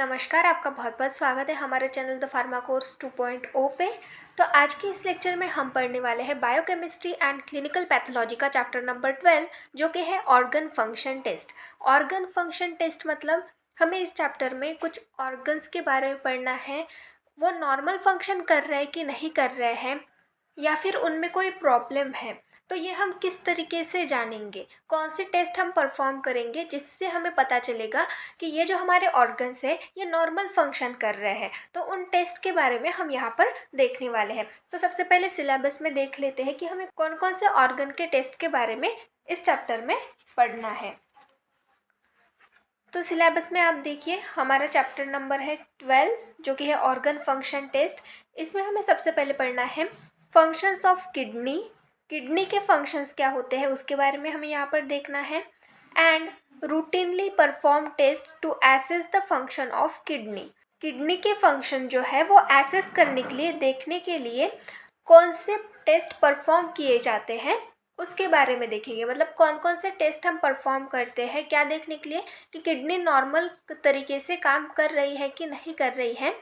नमस्कार, आपका बहुत-बहुत स्वागत है हमारे चैनल द फार्मा कोर्स 2.0 पे। तो आज के इस लेक्चर में हम पढ़ने वाले हैं बायोकेमिस्ट्री एंड क्लिनिकल पैथोलॉजी का चैप्टर नंबर 12, जो कि है organ function test. Organ function test मतलब हमें इस चैप्टर में कुछ ऑर्गन्स के बारे में पढ़ना है, वो नॉर्मल फंक्शन कर रहे हैं कि नहीं कर रहे हैं, या फिर उनमें कोई प्रॉब्लम है। तो ये हम किस तरीके से जानेंगे, कौन से टेस्ट हम परफॉर्म करेंगे जिससे हमें पता चलेगा कि ये जो हमारे ऑर्गन्स है ये नॉर्मल फंक्शन कर रहे हैं। तो उन टेस्ट के बारे में हम यहाँ पर देखने वाले हैं। तो सबसे पहले सिलेबस में देख लेते हैं कि हमें कौन कौन से ऑर्गन के टेस्ट के बारे में इस चैप्टर में पढ़ना है। तो सिलेबस में आप देखिए, हमारा चैप्टर नंबर है 12, जो कि है ऑर्गन फंक्शन टेस्ट। इसमें हमें सबसे पहले पढ़ना है फंक्शंस ऑफ किडनी। किडनी के फंक्शंस क्या होते हैं उसके बारे में हमें यहाँ पर देखना है। And routinely perform test to assess the function of kidney. Kidney के फंक्शन जो है वो एसेस करने के लिए, देखने के लिए कौन से टेस्ट परफॉर्म किए जाते हैं उसके बारे में देखेंगे। मतलब कौन कौन से टेस्ट हम परफॉर्म करते हैं, क्या देखने के लिए कि किडनी नॉर्मल तरीके से काम कर रही है कि नहीं कर रही है।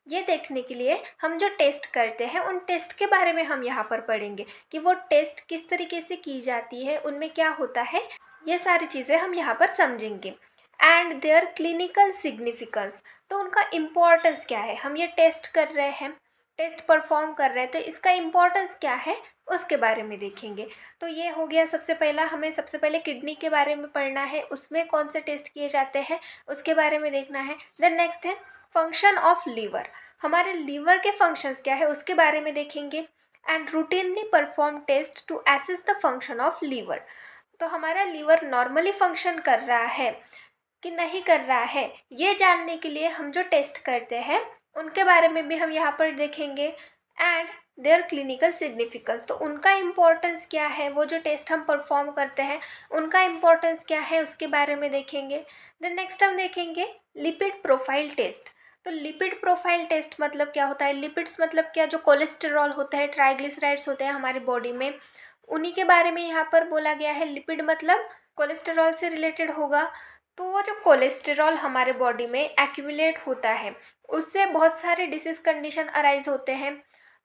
ये देखने के लिए हम जो टेस्ट करते हैं उन टेस्ट के बारे में हम यहाँ पर पढ़ेंगे कि वो टेस्ट किस तरीके से की जाती है, उनमें क्या होता है। ये सारी चीज़ें हम यहाँ पर समझेंगे। एंड देयर क्लिनिकल सिग्निफिकेंस, तो उनका इम्पोर्टेंस क्या है। हम ये टेस्ट कर रहे हैं, टेस्ट परफॉर्म कर रहे हैं, तो इसका इम्पोर्टेंस क्या है उसके बारे में देखेंगे। तो ये हो गया सबसे पहला, हमें सबसे पहले किडनी के बारे में पढ़ना है, उसमें कौन से टेस्ट किए जाते हैं उसके बारे में देखना है। देन नेक्स्ट है फंक्शन ऑफ लीवर। हमारे लीवर के फंक्शंस क्या है उसके बारे में देखेंगे। And routinely perform test to assess the function of liver. तो हमारा लीवर नॉर्मली फंक्शन कर रहा है कि नहीं कर रहा है, ये जानने के लिए हम जो टेस्ट करते हैं उनके बारे में भी हम यहाँ पर देखेंगे। एंड देयर क्लिनिकल सिग्निफिकेंस, तो उनका इम्पोर्टेंस क्या है, वो जो टेस्ट हम परफॉर्म करते हैं उनका इम्पोर्टेंस क्या है उसके बारे में देखेंगे। देन नेक्स्ट हम देखेंगे लिपिड प्रोफाइल टेस्ट। तो लिपिड प्रोफाइल टेस्ट मतलब क्या होता है। लिपिड्स मतलब क्या, जो कोलेस्टेरॉल होता है, ट्राइग्लिसराइड्स होते हैं हमारी बॉडी में, उन्हीं के बारे में यहाँ पर बोला गया है। लिपिड मतलब कोलेस्टेरॉल से रिलेटेड होगा। तो वो जो कोलेस्टेरॉल हमारे बॉडी में एक्यूमुलेट होता है उससे बहुत सारे डिसीज़ कंडीशन अराइज होते हैं।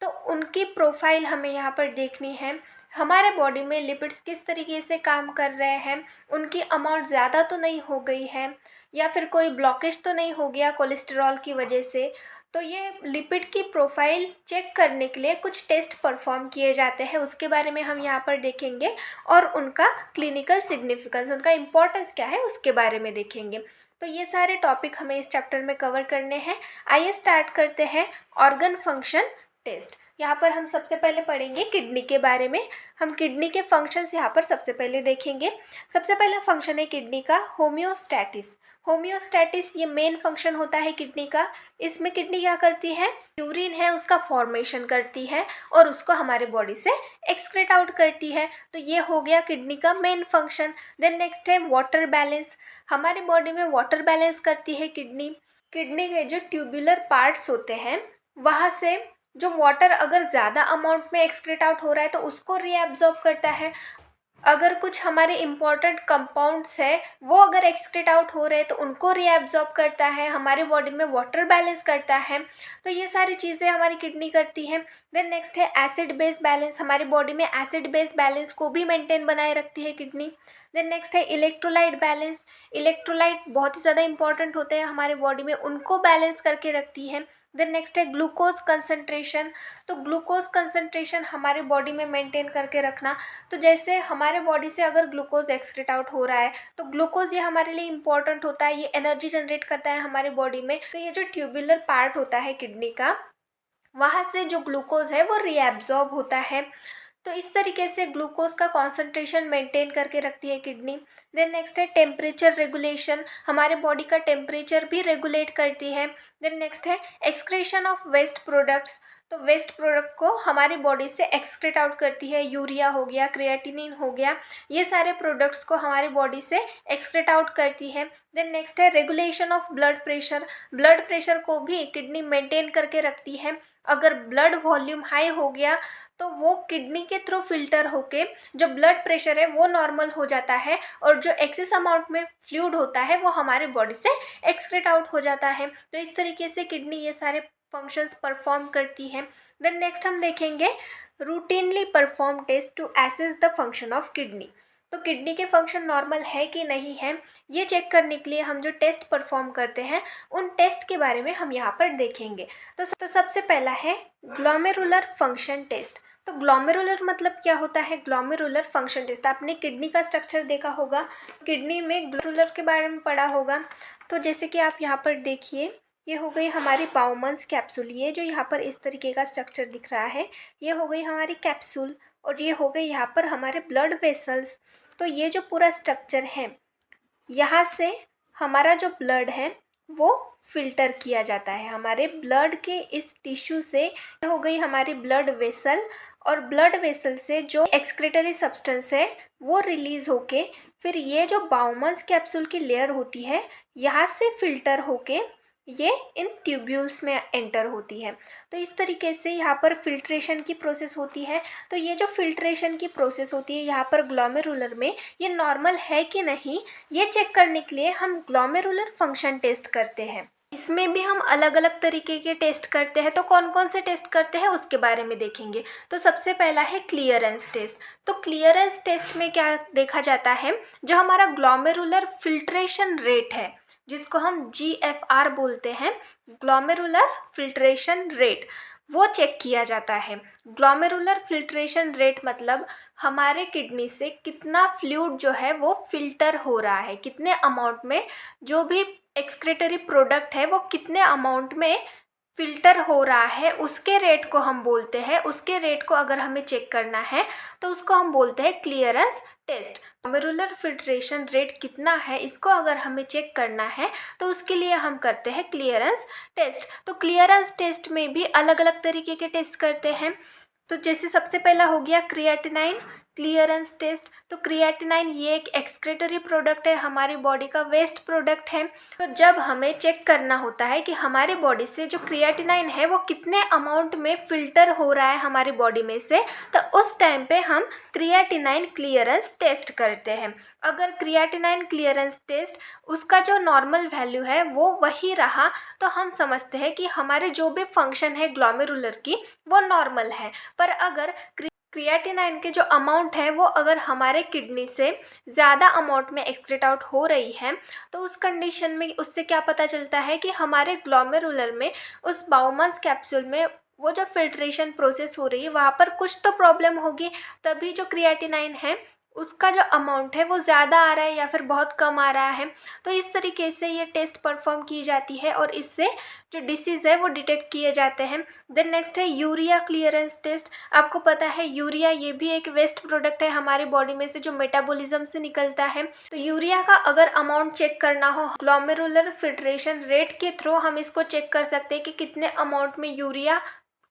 तो उनकी प्रोफाइल हमें यहाँ पर देखनी है। हमारे बॉडी में लिपिड्स किस तरीके से काम कर रहे हैं, उनकी अमाउंट ज़्यादा तो नहीं हो गई है, या फिर कोई ब्लॉकेज तो नहीं हो गया कोलेस्टेरॉल की वजह से। तो ये लिपिड की प्रोफाइल चेक करने के लिए कुछ टेस्ट परफॉर्म किए जाते हैं, उसके बारे में हम यहाँ पर देखेंगे। और उनका क्लिनिकल सिग्निफिकेंस, उनका इम्पोर्टेंस क्या है उसके बारे में देखेंगे। तो ये सारे टॉपिक हमें इस चैप्टर में कवर करने हैं। आइए स्टार्ट करते हैं ऑर्गन फंक्शन टेस्ट। यहाँ पर हम सबसे पहले पढ़ेंगे किडनी के बारे में। हम किडनी के फंक्शंस यहाँ पर सबसे पहले देखेंगे। सबसे पहला फंक्शन है किडनी का होम्योस्टैटिस। होम्योस्टैटिस ये मेन फंक्शन होता है किडनी का। इसमें किडनी क्या करती है, यूरिन है उसका फॉर्मेशन करती है और उसको हमारे बॉडी से एक्सक्रेट आउट करती है। तो ये हो गया किडनी का मेन फंक्शन। देन नेक्स्ट है वाटर बैलेंस। हमारे बॉडी में वाटर बैलेंस करती है किडनी। किडनी के जो ट्यूबुलर पार्ट्स होते हैं वहाँ से जो वाटर अगर ज़्यादा अमाउंट में एक्सक्रेट आउट हो रहा है तो उसको रीएब्जॉर्ब करता है। अगर कुछ हमारे इम्पॉर्टेंट कंपाउंड्स है वो अगर एक्सक्रेट आउट हो रहे हैं तो उनको रीएब्जॉर्ब करता है, हमारे बॉडी में वाटर बैलेंस करता है। तो ये सारी चीज़ें हमारी किडनी करती है। देन नेक्स्ट है एसिड बेस बैलेंस। हमारी बॉडी में एसिड बेस बैलेंस को भी मेंटेन बनाए रखती है किडनी। देन नेक्स्ट है इलेक्ट्रोलाइट बैलेंस। इलेक्ट्रोलाइट बहुत ही ज़्यादा इंपॉर्टेंट होते हैं हमारे बॉडी में, उनको बैलेंस करके रखती है। देन नेक्स्ट है ग्लूकोज कंसंट्रेशन। तो ग्लूकोज कंसंट्रेशन हमारे बॉडी में मेंटेन करके रखना। तो जैसे हमारे बॉडी से अगर ग्लूकोज एक्सक्रीट आउट हो रहा है तो ग्लूकोज ये हमारे लिए इम्पॉर्टेंट होता है, ये एनर्जी जनरेट करता है हमारे बॉडी में। तो ये जो ट्यूबुलर पार्ट होता है किडनी का, वहाँ से जो ग्लूकोज है वो रीएब्जॉर्ब होता है। तो इस तरीके से ग्लूकोज का कॉन्सेंट्रेशन मेंटेन करके रखती है किडनी। देन नेक्स्ट है टेम्परेचर रेगुलेशन। हमारे बॉडी का टेम्परेचर भी रेगुलेट करती है। देन नेक्स्ट है एक्सक्रेशन ऑफ वेस्ट प्रोडक्ट्स। तो वेस्ट प्रोडक्ट को हमारी बॉडी से एक्सक्रीट आउट करती है। यूरिया हो गया, क्रिएटिनिन हो गया, ये सारे प्रोडक्ट्स को हमारी बॉडी से एक्सक्रीट आउट करती है। देन नेक्स्ट है regulation of blood pressure. Blood pressure को भी किडनी मेंटेन करके रखती है। अगर ब्लड वॉल्यूम हाई हो गया तो वो किडनी के थ्रू फिल्टर होके जो ब्लड प्रेशर है वो नॉर्मल हो जाता है, और जो एक्सेस अमाउंट में फ्लूइड होता है वो हमारी बॉडी से एक्सक्रीट आउट हो जाता है। तो इस तरीके से किडनी ये सारे फंक्शंस परफॉर्म करती है। देन नेक्स्ट हम देखेंगे routinely perform test to assess the function of kidney. तो किडनी के फंक्शन नॉर्मल है कि नहीं है, ये चेक करने के लिए हम जो टेस्ट परफॉर्म करते हैं उन टेस्ट के बारे में हम यहाँ पर देखेंगे। तो सबसे पहला है ग्लोमेरुलर फंक्शन टेस्ट। तो ग्लोमेरुलर मतलब क्या होता है? ग्लोमेरुलर फंक्शन टेस्ट, आपने किडनी का स्ट्रक्चर देखा होगा, किडनी में ग्लोमेरुलर के बारे में पढ़ा होगा। तो जैसे कि आप यहाँ पर देखिए, ये हो गई हमारी बाउमन्स कैप्सूल, ये जो यहाँ पर इस तरीके का स्ट्रक्चर दिख रहा है, ये हो गई हमारी कैप्सूल, और ये हो गई यहाँ पर हमारे ब्लड वेसल्स। तो ये जो पूरा स्ट्रक्चर है, यहाँ से हमारा जो ब्लड है वो फिल्टर किया जाता है हमारे ब्लड के इस टिश्यू से। हो गई हमारी ब्लड वेसल, और ब्लड वेसल से जो एक्सक्रीटरी सब्सटेंस है वो रिलीज होके फिर ये जो बाउमन्स कैप्सूल की लेयर होती है यहाँ से फिल्टर होके ये इन ट्यूब्यूल्स में एंटर होती है। तो इस तरीके से यहाँ पर फिल्ट्रेशन की प्रोसेस होती है। तो ये जो फिल्ट्रेशन की प्रोसेस होती है यहाँ पर ग्लोमेरुलर में, ये नॉर्मल है कि नहीं, ये चेक करने के लिए हम ग्लोमेरुलर फंक्शन टेस्ट करते हैं। इसमें भी हम अलग अलग तरीके के टेस्ट करते हैं। तो कौन कौन से टेस्ट करते हैं उसके बारे में देखेंगे। तो सबसे पहला है क्लियरेंस टेस्ट। तो क्लियरेंस टेस्ट में क्या देखा जाता है, जो हमारा ग्लोमेरुलर फिल्ट्रेशन रेट है जिसको हम GFR बोलते हैं, ग्लोमेरुलर फिल्ट्रेशन रेट, वो चेक किया जाता है। ग्लोमेरुलर फिल्ट्रेशन रेट मतलब हमारे किडनी से कितना फ्लूइड जो है वो फिल्टर हो रहा है, कितने अमाउंट में जो भी एक्सक्रीटरी प्रोडक्ट है वो कितने अमाउंट में फिल्टर हो रहा है, उसके रेट को हम बोलते हैं। उसके रेट को अगर हमें चेक करना है तो उसको हम बोलते हैं clearance test. Glomerular filtration rate कितना है इसको अगर हमें चेक करना है तो उसके लिए हम करते हैं क्लियरेंस टेस्ट। तो क्लियरेंस टेस्ट में भी अलग अलग तरीके के टेस्ट करते हैं। तो जैसे सबसे पहला हो गया क्रिएटिनाइन क्लियरेंस टेस्ट। तो क्रिएटिनाइन ये एक एक्सक्रीटरी प्रोडक्ट है, हमारी बॉडी का वेस्ट प्रोडक्ट है। तो जब हमें चेक करना होता है कि हमारी बॉडी से जो क्रिएटिनाइन है वो कितने अमाउंट में फिल्टर हो रहा है हमारी बॉडी में से, तो उस टाइम पे हम क्रिएटिनाइन क्लियरेंस टेस्ट करते हैं। अगर क्रिएटिनाइन क्लियरेंस टेस्ट उसका जो नॉर्मल वैल्यू है वो वही रहा तो हम समझते हैं कि हमारे जो भी फंक्शन है ग्लोमेरुलर की वो नॉर्मल है। पर अगर क्रिएटिनाइन के जो अमाउंट है वो अगर हमारे किडनी से ज़्यादा अमाउंट में एक्सक्रीट आउट हो रही है तो उस कंडीशन में उससे क्या पता चलता है कि हमारे ग्लोमेरुलर में उस बाउमन्स कैप्सूल में वो जो फिल्ट्रेशन प्रोसेस हो रही है वहाँ पर कुछ तो प्रॉब्लम होगी, तभी जो क्रिएटिनाइन है उसका जो अमाउंट है वो ज़्यादा आ रहा है या फिर बहुत कम आ रहा है। तो इस तरीके से ये टेस्ट परफॉर्म की जाती है और इससे जो डिसीज़ है वो डिटेक्ट किए जाते हैं। देन नेक्स्ट है यूरिया क्लियरेंस टेस्ट। आपको पता है यूरिया ये भी एक वेस्ट प्रोडक्ट है हमारी बॉडी में से जो मेटाबॉलिज्म से निकलता है। तो यूरिया का अगर अमाउंट चेक करना हो ग्लोमेरुलर फिल्ट्रेशन रेट के थ्रू हम इसको चेक कर सकते हैं कि कितने अमाउंट में यूरिया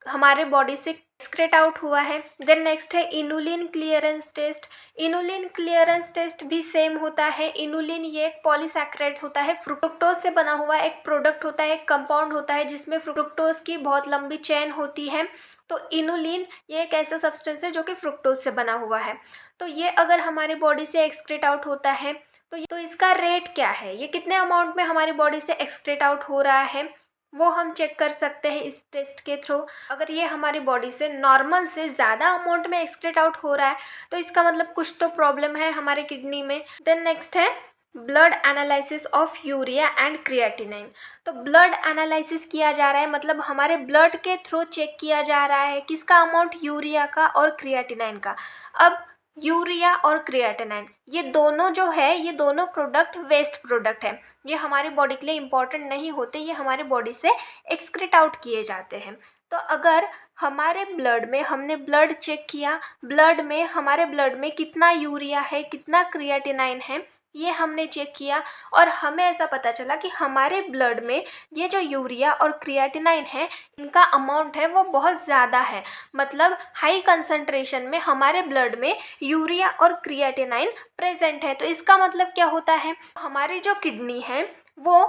हमारे बॉडी से एक्सक्रीट आउट हुआ है। देन नेक्स्ट है inulin clearance test. Inulin clearance test भी सेम होता है। इनुलिन ये एक पॉलीसैकेराइड होता है, फ्रुक्टोज से बना हुआ एक प्रोडक्ट होता है, एक कंपाउंड होता है जिसमें फ्रुक्टोज की बहुत लंबी चेन होती है। तो इनुलिन ये एक ऐसा सब्सटेंस है जो कि फ्रुक्टोज से बना हुआ है। तो ये अगर हमारी बॉडी से एक्सक्रीट आउट होता है तो इसका रेट क्या है, ये कितने अमाउंट में हमारी बॉडी से एक्सक्रीट आउट हो रहा है वो हम चेक कर सकते हैं इस टेस्ट के थ्रू। अगर ये हमारी बॉडी से नॉर्मल से ज़्यादा अमाउंट में एक्सक्रीट आउट हो रहा है तो इसका मतलब कुछ तो प्रॉब्लम है हमारे किडनी में। देन नेक्स्ट है blood analysis of urea and creatinine. तो ब्लड एनालिसिस किया जा रहा है मतलब हमारे ब्लड के थ्रू चेक किया जा रहा है किसका अमाउंट, यूरिया का और क्रिएटिनाइन का। अब यूरिया और क्रिएटिनाइन ये दोनों जो है ये दोनों प्रोडक्ट वेस्ट प्रोडक्ट है, ये हमारी बॉडी के लिए इम्पॉर्टेंट नहीं होते, ये हमारे बॉडी से एक्सक्रीट आउट किए जाते हैं। तो अगर हमारे ब्लड में हमने ब्लड चेक किया, ब्लड में हमारे ब्लड में कितना यूरिया है कितना क्रिएटिनाइन है ये हमने चेक किया और हमें ऐसा पता चला कि हमारे ब्लड में ये जो यूरिया और क्रिएटिनाइन है, इनका अमाउंट है वो बहुत ज़्यादा है। मतलब हाई कंसंट्रेशन में हमारे ब्लड में यूरिया और क्रिएटिनाइन प्रेजेंट है। तो इसका मतलब क्या होता है, हमारी जो किडनी है वो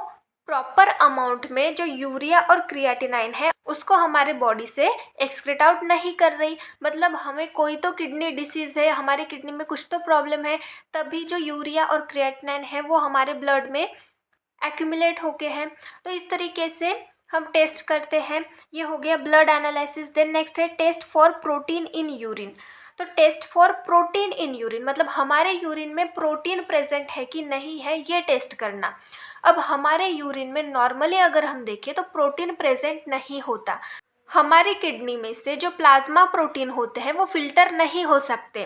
प्रॉपर अमाउंट में जो यूरिया और क्रिएटिनाइन है उसको हमारे बॉडी से एक्सक्रीट आउट नहीं कर रही। मतलब हमें कोई तो किडनी डिसीज़ है, हमारी किडनी में कुछ तो प्रॉब्लम है, तभी जो यूरिया और क्रिएटिनाइन है वो हमारे ब्लड में एक्यूमुलेट होके हैं। तो इस तरीके से हम टेस्ट करते हैं। ये हो गया ब्लड एनालिसिस। देन नेक्स्ट है test for protein in urine. तो test for protein in urine मतलब हमारे यूरिन में प्रोटीन प्रेजेंट है कि नहीं है, ये टेस्ट करना। अब हमारे यूरिन में नॉर्मली अगर हम देखें तो प्रोटीन प्रेजेंट नहीं होता। हमारी किडनी में से जो प्लाज्मा प्रोटीन होते हैं वो फिल्टर नहीं हो सकते,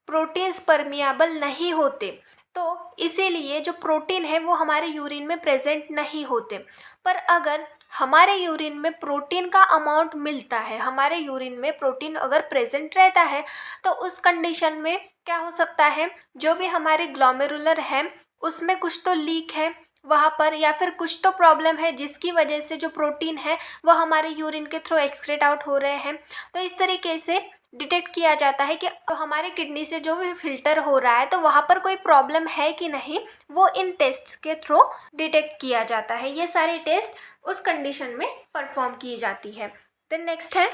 प्रोटीन्स परमिएबल नहीं होते। तो इसीलिए जो प्रोटीन है वो हमारे यूरिन में प्रेजेंट नहीं होते। पर अगर हमारे यूरिन में प्रोटीन का अमाउंट मिलता है, हमारे यूरिन में प्रोटीन अगर प्रेजेंट रहता है, तो उस कंडीशन में क्या हो सकता है, जो भी हमारे ग्लोमेरुलर है उसमें कुछ तो लीक है वहाँ पर, या फिर कुछ तो प्रॉब्लम है जिसकी वजह से जो प्रोटीन है वो हमारे यूरिन के थ्रू एक्सक्रीट आउट हो रहे हैं। तो इस तरीके से डिटेक्ट किया जाता है कि तो हमारे किडनी से जो भी फिल्टर हो रहा है तो वहाँ पर कोई प्रॉब्लम है कि नहीं, वो इन टेस्ट्स के थ्रू डिटेक्ट किया जाता है। ये सारे टेस्ट उस कंडीशन में परफॉर्म की जाती है। देन नेक्स्ट है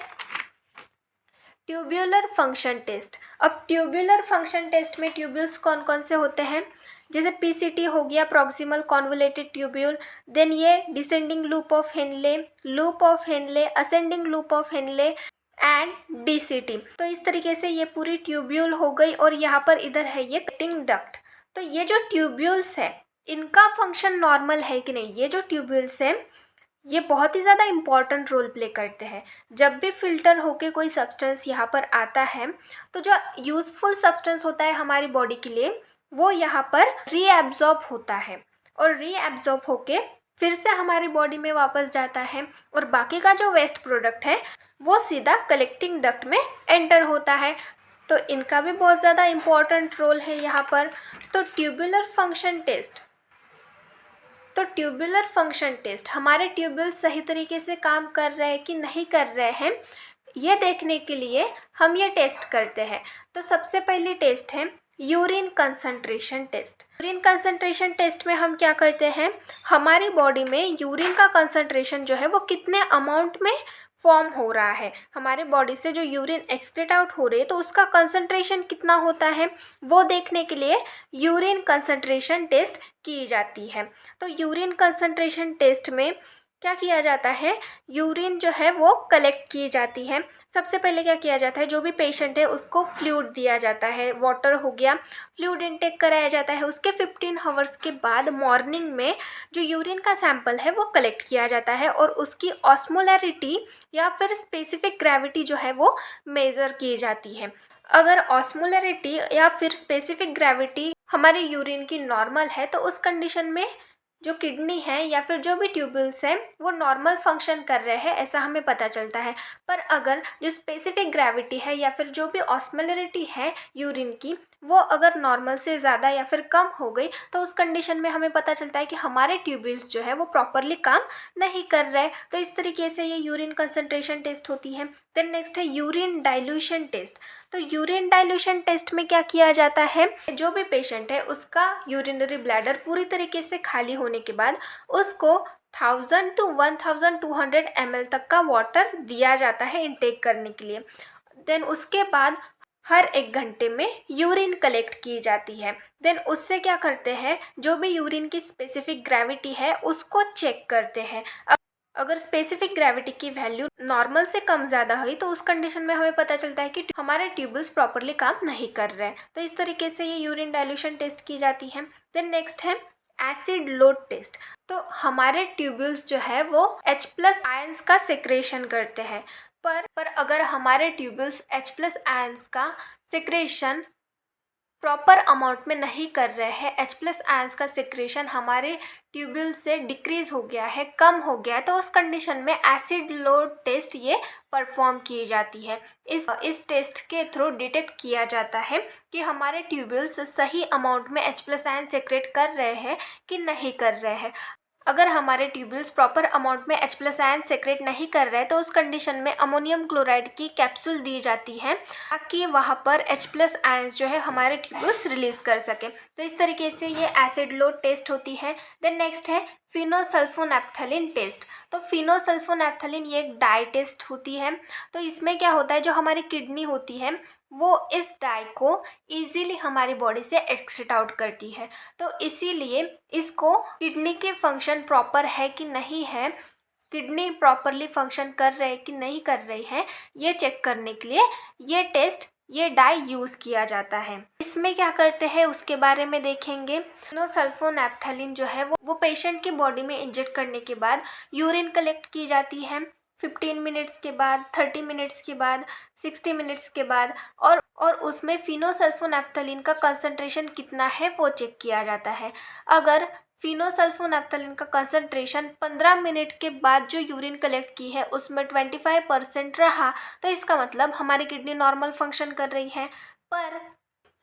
ट्यूब्यूलर फंक्शन टेस्ट। अब ट्यूब्यूलर फंक्शन टेस्ट में ट्यूब्यूल्स कौन कौन से होते हैं, जैसे पीसीटी हो गया, प्रॉक्सिमल कॉन्वोलेटेड ट्यूब्यूल। देन ये descending loop of Henle, ascending loop of Henle and DCT. तो इस तरीके से ये पूरी ट्यूब्यूल हो गई और यहाँ पर इधर है ये कटिंग डक्ट। तो ये जो ट्यूब्यूल्स है इनका फंक्शन नॉर्मल है कि नहीं, ये जो ट्यूब्यूल्स है ये बहुत ही ज़्यादा इम्पॉर्टेंट रोल प्ले करते हैं। जब भी फिल्टर होके कोई सब्सटेंस यहाँ पर आता है तो जो यूज़फुल सब्सटेंस होता है हमारी बॉडी के लिए वो यहाँ पर रीएब्जॉर्ब होता है और रीएब्जॉर्ब होके फिर से हमारी बॉडी में वापस जाता है और बाकी का जो वेस्ट प्रोडक्ट है वो सीधा कलेक्टिंग डक्ट में एंटर होता है। तो इनका भी बहुत ज़्यादा इम्पॉर्टेंट रोल है यहाँ पर। तो ट्यूबुलर फंक्शन टेस्ट हमारे ट्यूब्यूल सही तरीके से काम कर रहे हैं कि नहीं कर रहे हैं, ये देखने के लिए हम ये टेस्ट करते हैं। तो सबसे पहली टेस्ट है urine concentration test. Urine concentration test में हम क्या करते हैं, हमारी बॉडी में यूरिन का कंसंट्रेशन जो है वो कितने अमाउंट में फॉर्म हो रहा है, हमारे बॉडी से जो यूरिन एक्सक्रीट आउट हो रही है तो उसका कंसंट्रेशन कितना होता है, वो देखने के लिए यूरिन कंसंट्रेशन टेस्ट की जाती है। तो यूरिन कंसंट्रेशन टेस्ट में क्या किया जाता है, यूरिन जो है वो कलेक्ट की जाती है। सबसे पहले क्या किया जाता है, जो भी पेशेंट है उसको फ्लूइड दिया जाता है, वाटर हो गया, फ्लूइड इनटेक कराया जाता है। उसके 15 आवर्स के बाद मॉर्निंग में जो यूरिन का सैंपल है वो कलेक्ट किया जाता है और उसकी ऑस्मोलैरिटी या फिर स्पेसिफिक ग्रेविटी जो है वो मेज़र की जाती है। अगर ऑस्मोलैरिटी या फिर स्पेसिफिक ग्रेविटी हमारे यूरिन की नॉर्मल है तो उस कंडीशन में जो किडनी है या फिर जो भी ट्यूब्यूल्स हैं वो नॉर्मल फंक्शन कर रहे हैं, ऐसा हमें पता चलता है। पर अगर जो स्पेसिफिक ग्रेविटी है या फिर जो भी ऑस्मोलैरिटी है यूरिन की वो अगर नॉर्मल से ज़्यादा या फिर कम हो गई तो उस कंडीशन में हमें पता चलता है कि हमारे ट्यूब्यूल्स जो है वो प्रॉपरली काम नहीं कर रहे। तो इस तरीके से ये यूरिन कंसंट्रेशन टेस्ट होती है। देन नेक्स्ट है यूरिन डाइल्यूशन टेस्ट। तो यूरिन डाइल्यूशन टेस्ट में क्या किया जाता है, जो भी पेशेंट है उसका यूरिनरी ब्लैडर पूरी तरीके से खाली होने के बाद उसको 1000 to 1200 ml तक का वाटर दिया जाता है इनटेक करने के लिए। देन उसके बाद हर 1 घंटे में यूरिन कलेक्ट की जाती है। देन उससे क्या करते हैं, जो भी यूरिन की स्पेसिफिक ग्रेविटी है उसको चेक करते हैं। अगर स्पेसिफिक ग्रेविटी की वैल्यू नॉर्मल से कम ज़्यादा हुई तो उस कंडीशन में हमें पता चलता है कि हमारे ट्यूब्यूल्स प्रॉपरली काम नहीं कर रहे हैं। तो इस तरीके से ये यूरिन डाइल्यूशन टेस्ट की जाती है। देन नेक्स्ट है एसिड लोड टेस्ट। तो हमारे ट्यूब्यूल्स जो है वो H+ आयंस का सेक्रेशन करते हैं, पर अगर हमारे ट्यूब्यूल्स H+ आयंस का सेक्रेशन प्रॉपर अमाउंट में नहीं कर रहे हैं, H प्लस आयंस का सिक्रेशन हमारे ट्यूब्यूल से डिक्रीज हो गया है, कम हो गया है, तो उस कंडीशन में एसिड लोड टेस्ट ये परफॉर्म की जाती है। इस टेस्ट के थ्रू डिटेक्ट किया जाता है कि हमारे ट्यूब्यूल्स सही अमाउंट में H प्लस आयन सेक्रेट कर रहे हैं कि नहीं कर रहे हैं। अगर हमारे ट्यूब्यूल्स प्रॉपर अमाउंट में H प्लस आयन सेक्रेट नहीं कर रहे तो उस कंडीशन में अमोनियम क्लोराइड की कैप्सूल दी जाती है ताकि वहाँ पर H प्लस आयंस जो है हमारे ट्यूब्यूल्स रिलीज कर सके। तो इस तरीके से ये एसिड लोड टेस्ट होती है। देन नेक्स्ट है फिनोसल्फोनैप्थलीन टेस्ट। तो फिनोसल्फोनैप्थलीन ये एक डाई टेस्ट होती है। तो इसमें क्या होता है, जो हमारी किडनी होती है वो इस डाई को इजीली हमारी बॉडी से एक्सक्रीट आउट करती है। तो इसीलिए इसको किडनी के फंक्शन प्रॉपर है कि नहीं है, किडनी प्रॉपरली फंक्शन कर रहे कि नहीं कर रही है, ये चेक करने के लिए ये टेस्ट, ये डाई यूज़ किया जाता है। इसमें क्या करते हैं उसके बारे में देखेंगे। फिनोसल्फोनैप्थलीन जो है वो पेशेंट की बॉडी में इंजेक्ट करने के बाद यूरिन कलेक्ट की जाती है 15 मिनट्स के बाद, 30 मिनट्स के बाद, 60 मिनट्स के बाद, और उसमें फिनोसल्फोनैप्थलीन का कंसंट्रेशन कितना है वो चेक किया जाता है। अगर फिनोसल्फोनैप्थलीन का कंसंट्रेशन 15 मिनट के बाद जो यूरिन कलेक्ट की है उसमें 25% रहा तो इसका मतलब हमारी किडनी नॉर्मल फंक्शन कर रही है। पर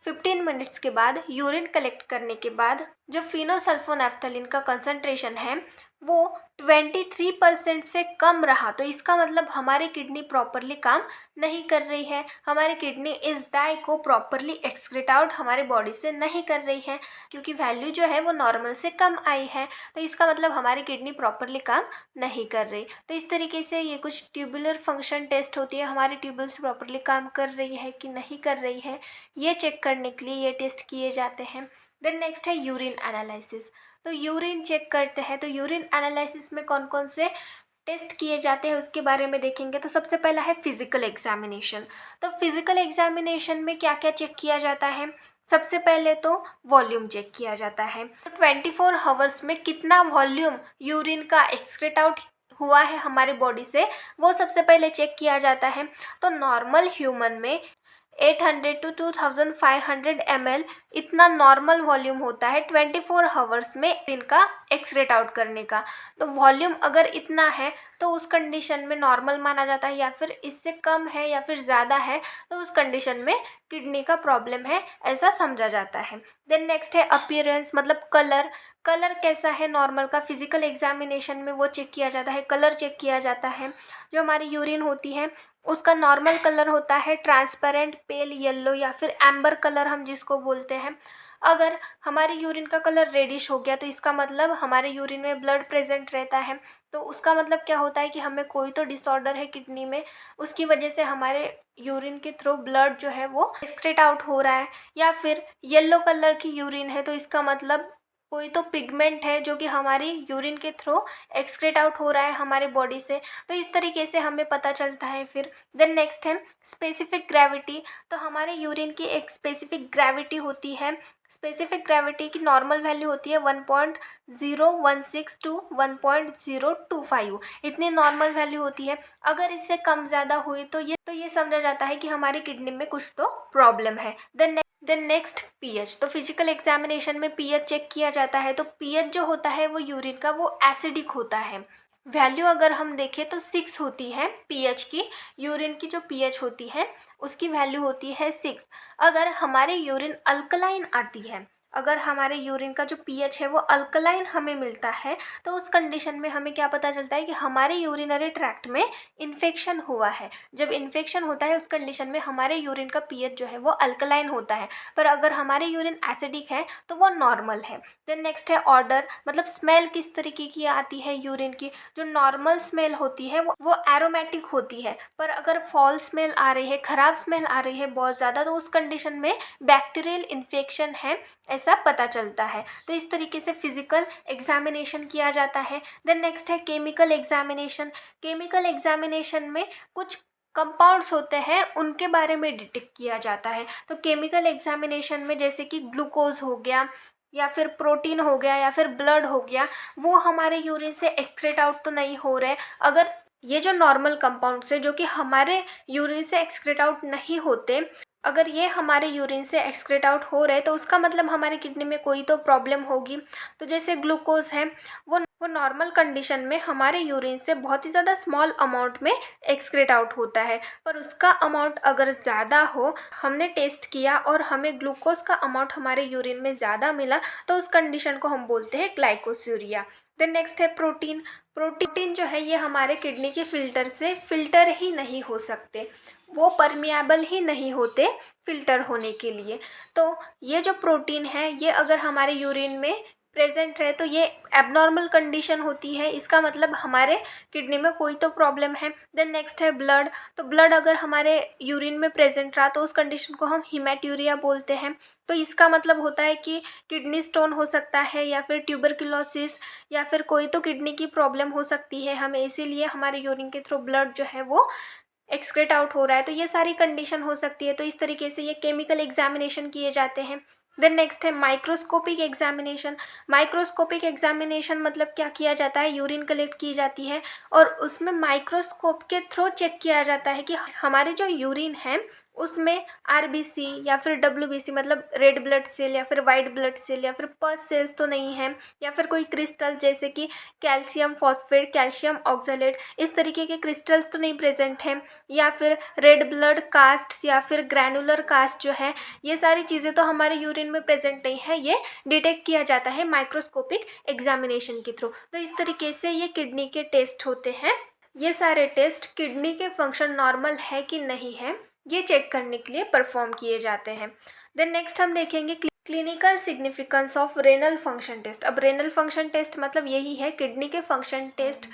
15 मिनट्स के बाद यूरिन कलेक्ट करने के बाद जो फिनोसल्फोनैप्थलीन का कंसंट्रेशन है वो 23% से कम रहा तो इसका मतलब हमारी किडनी प्रॉपरली काम नहीं कर रही है, हमारी किडनी इस डाई को प्रॉपरली एक्सक्रीट आउट हमारे बॉडी से नहीं कर रही है, क्योंकि वैल्यू जो है वो नॉर्मल से कम आई है। तो इसका मतलब हमारी किडनी प्रॉपरली काम नहीं कर रही। तो इस तरीके से ये कुछ ट्यूबुलर फंक्शन टेस्ट होती है, हमारी ट्यूबल्स प्रॉपरली काम कर रही है कि नहीं कर रही है, ये चेक करने के लिए ये टेस्ट किए जाते हैं। देन नेक्स्ट है यूरिन एनालिसिस। तो यूरिन चेक करते हैं। तो यूरिन एनालिसिस में कौन कौन से टेस्ट किए जाते हैं उसके बारे में देखेंगे। तो सबसे पहला है फिजिकल एग्जामिनेशन। तो फिजिकल एग्जामिनेशन में क्या क्या चेक किया जाता है, सबसे पहले तो वॉल्यूम चेक किया जाता है। तो 24 आवर्स में कितना वॉल्यूम यूरिन का एक्सक्रीट आउट हुआ है हमारे बॉडी से वो सबसे पहले चेक किया जाता है। तो नॉर्मल ह्यूमन में 800 to 2500 ml इतना नॉर्मल वॉल्यूम होता है 24 आवर्स में इनका एक्सरेट आउट करने का। तो वॉल्यूम अगर इतना है तो उस कंडीशन में नॉर्मल माना जाता है, या फिर इससे कम है या फिर ज़्यादा है तो उस कंडीशन में किडनी का प्रॉब्लम है ऐसा समझा जाता है। देन नेक्स्ट है अपीयरेंस, मतलब कलर। कलर कैसा है नॉर्मल का, फिजिकल एग्जामिनेशन में वो चेक किया जाता है, कलर चेक किया जाता है। जो हमारी यूरिन होती है उसका नॉर्मल कलर होता है ट्रांसपेरेंट पेल येलो या फिर एम्बर कलर हम जिसको बोलते हैं। अगर हमारी यूरिन का कलर रेडिश हो गया तो इसका मतलब हमारे यूरिन में ब्लड प्रेजेंट रहता है। तो उसका मतलब क्या होता है कि हमें कोई तो डिसऑर्डर है किडनी में, उसकी वजह से हमारे यूरिन के थ्रू ब्लड जो है वो एक्सक्रीट आउट हो रहा है। या फिर येलो कलर की यूरिन है तो इसका मतलब कोई तो पिगमेंट है जो कि हमारी यूरिन के थ्रू एक्सक्रीट आउट हो रहा है हमारे बॉडी से। तो इस तरीके से हमें पता चलता है। फिर देन नेक्स्ट है स्पेसिफिक ग्रेविटी। तो हमारे यूरिन की एक स्पेसिफिक ग्रेविटी होती है। स्पेसिफिक ग्रेविटी की नॉर्मल वैल्यू होती है 1.016 टू 1.025, इतनी नॉर्मल वैल्यू होती है। अगर इससे कम ज़्यादा हुई तो ये समझा जाता है कि हमारी किडनी में कुछ तो प्रॉब्लम है। Then next pH. तो फिजिकल एग्जामिनेशन में पीएच चेक किया जाता है। तो पीएच जो होता है वो यूरिन का वो एसिडिक होता है। वैल्यू अगर हम देखें तो 6 होती है पीएच की। यूरिन की जो पीएच होती है उसकी वैल्यू होती है 6। अगर हमारे यूरिन अल्कलाइन आती है, अगर हमारे यूरिन का जो पीएच है वो अल्कलाइन हमें मिलता है तो उस कंडीशन में हमें क्या पता चलता है कि हमारे यूरिनरी ट्रैक्ट में इन्फेक्शन हुआ है। जब इन्फेक्शन होता है उस कंडीशन में हमारे यूरिन का पीएच जो है वो अल्कलाइन होता है, पर अगर हमारे यूरिन एसिडिक है तो वो नॉर्मल है। देन नेक्स्ट है ऑर्डर, मतलब स्मेल किस तरीके की आती है यूरिन की। जो नॉर्मल स्मेल होती है वो एरोमेटिक होती है, पर अगर फॉल स्मेल आ रही है, ख़राब स्मेल आ रही है बहुत ज़्यादा, तो उस कंडीशन में बैक्टीरियल इन्फेक्शन है ऐसा पता चलता है। तो इस तरीके से फिजिकल एग्जामिनेशन किया जाता है। देन नेक्स्ट है केमिकल एग्जामिनेशन। केमिकल एग्जामिनेशन में कुछ कंपाउंड्स होते हैं उनके बारे में डिटेक्ट किया जाता है। तो केमिकल एग्जामिनेशन में जैसे कि ग्लूकोज हो गया या फिर प्रोटीन हो गया या फिर ब्लड हो गया, वो हमारे यूरिन से एक्सक्रीट आउट तो नहीं हो रहे। अगर ये जो नॉर्मल कंपाउंड्स है जो कि हमारे यूरिन से एक्सक्रीट आउट नहीं होते, अगर ये हमारे यूरिन से एक्सक्रेट आउट हो रहे तो उसका मतलब हमारी किडनी में कोई तो प्रॉब्लम होगी। तो जैसे ग्लूकोज है वो नॉर्मल कंडीशन में हमारे यूरिन से बहुत ही ज़्यादा स्मॉल अमाउंट में एक्सक्रेट आउट होता है, पर उसका अमाउंट अगर ज़्यादा हो, हमने टेस्ट किया और हमें ग्लूकोज का अमाउंट हमारे यूरिन में ज़्यादा मिला, तो उस कंडीशन को हम बोलते हैं ग्लाइकोस्यूरिया। देन नेक्स्ट है प्रोटीन। प्रोटीन जो है ये हमारे किडनी के फिल्टर से फिल्टर ही नहीं हो सकते, वो परमिएबल ही नहीं होते फिल्टर होने के लिए। तो ये जो प्रोटीन है ये अगर हमारे यूरिन में प्रेजेंट है तो ये एबनॉर्मल कंडीशन होती है, इसका मतलब हमारे किडनी में कोई तो प्रॉब्लम है। देन नेक्स्ट है ब्लड। तो ब्लड अगर हमारे यूरिन में प्रेजेंट रहा तो उस कंडीशन को हम हीमेट्यूरिया बोलते हैं। तो इसका मतलब होता है कि किडनी स्टोन हो सकता है या फिर ट्यूबरकुलोसिस या फिर कोई तो किडनी की प्रॉब्लम हो सकती है हमें, इसीलिए हमारे यूरिन के थ्रू ब्लड जो है वो एक्सक्रेट आउट हो रहा है। तो ये सारी कंडीशन हो सकती है, तो इस तरीके से ये केमिकल एग्जामिनेशन किए जाते हैं। देन नेक्स्ट है माइक्रोस्कोपिक एग्जामिनेशन। माइक्रोस्कोपिक एग्जामिनेशन मतलब क्या किया जाता है, यूरिन कलेक्ट की जाती है और उसमें माइक्रोस्कोप के थ्रू चेक किया जाता है कि हमारे जो यूरिन है उसमें आरबीसी या फिर डब्ल्यूबीसी मतलब रेड ब्लड सेल या फिर वाइट ब्लड सेल या फिर पस सेल्स तो नहीं है, या फिर कोई क्रिस्टल जैसे कि कैल्शियम फॉस्फेट, कैल्शियम ऑक्सलेट, इस तरीके के क्रिस्टल्स तो नहीं प्रेजेंट हैं, या फिर रेड ब्लड कास्ट या फिर ग्रैनुलर कास्ट जो है, ये सारी चीज़ें तो हमारे यूरिन में प्रेजेंट नहीं है। ये डिटेक्ट किया जाता है माइक्रोस्कोपिक एग्जामिनेशन के थ्रू। तो इस तरीके से ये किडनी के टेस्ट होते हैं। ये सारे टेस्ट किडनी के फंक्शन नॉर्मल है कि नहीं है ये चेक करने के लिए परफॉर्म किए जाते हैं। देन नेक्स्ट हम देखेंगे clinical significance of renal function test. अब रेनल फंक्शन टेस्ट मतलब यही है किडनी के फंक्शन टेस्ट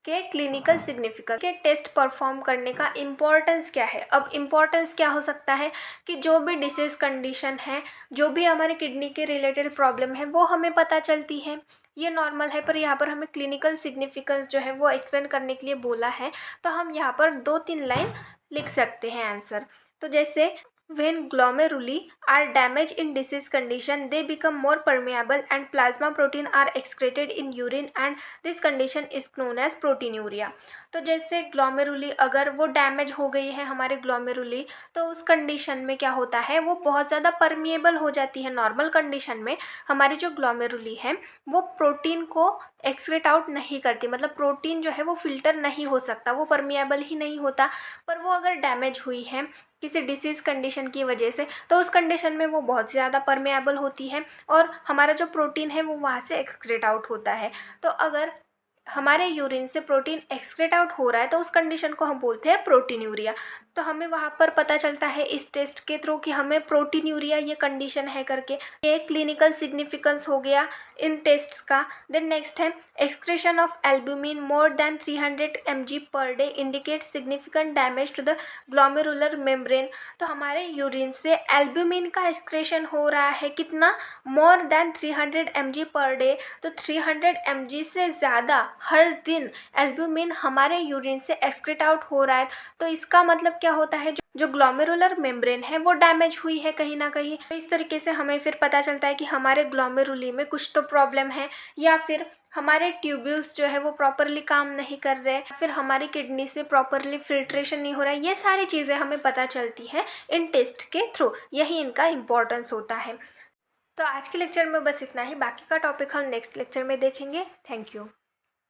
के क्लिनिकल सिग्निफिकेंस के टेस्ट परफॉर्म करने का इम्पोर्टेंस क्या है। अब इम्पोर्टेंस क्या हो सकता है कि जो भी डिसीज़ कंडीशन है, जो भी हमारे किडनी के रिलेटेड प्रॉब्लम है वो हमें पता चलती है, ये नॉर्मल है, पर यहाँ पर हमें क्लिनिकल सिग्निफिकेंस जो है वो एक्सप्लेन करने के लिए बोला है, तो हम यहाँ पर 2-3 लाइन लिख सकते हैं आंसर। तो जैसे when glomeruli are damaged in disease condition they become more permeable and plasma protein are excreted in urine and this condition is known as proteinuria। तो जैसे ग्लोमेरुली अगर वो डैमेज हो गई है हमारे ग्लोमेरुली, तो उस कंडीशन में क्या होता है वो बहुत ज़्यादा परमिएबल हो जाती है। नॉर्मल कंडीशन में हमारी जो ग्लोमेरुली है वो प्रोटीन को एक्सक्रेट आउट नहीं करती, मतलब प्रोटीन जो है वो फिल्टर नहीं हो सकता, वो परमिएबल ही नहीं होता। पर वो अगर डैमेज हुई है किसी डिसीज़ कंडीशन की वजह से तो उस कंडीशन में वो बहुत ज़्यादा परमेएबल होती है और हमारा जो प्रोटीन है वो वहाँ से एक्सक्रेट आउट होता है। तो अगर हमारे यूरिन से प्रोटीन एक्सक्रेट आउट हो रहा है तो उस कंडीशन को हम बोलते हैं प्रोटीनूरिया। तो हमें वहाँ पर पता चलता है इस टेस्ट के थ्रू कि हमें प्रोटीनूरिया ये कंडीशन है करके। ये क्लिनिकल सिग्निफिकेंस हो गया इन टेस्ट्स का। देन नेक्स्ट है excretion of albumin more than 300 mg per day indicate significant damage to the glomerular membrane. तो हमारे यूरिन से एल्ब्यूमिन का एक्सक्रेशन हो रहा है कितना, मोर देन 300 mg पर डे। तो 300 mg से ज़्यादा हर दिन एल्ब्यूमिन हमारे यूरिन से एक्सक्रेट आउट हो रहा है। तो इसका मतलब क्या होता है, जो ग्लोमेरुलर मेम्ब्रेन है वो डैमेज हुई है कहीं ना कहीं। तो इस तरीके से हमें फिर पता चलता है कि हमारे ग्लोमेरुली में कुछ तो प्रॉब्लम है, या फिर हमारे ट्यूब्यूल्स जो है वो प्रॉपरली काम नहीं कर रहे, फिर हमारी किडनी से प्रॉपरली फिल्ट्रेशन नहीं हो रहा है। ये सारी चीज़ें हमें पता चलती है इन टेस्ट के थ्रू, यही इनका इम्पोर्टेंस होता है। तो आज के लेक्चर में बस इतना ही, बाकी का टॉपिक हम नेक्स्ट लेक्चर में देखेंगे। Thank you.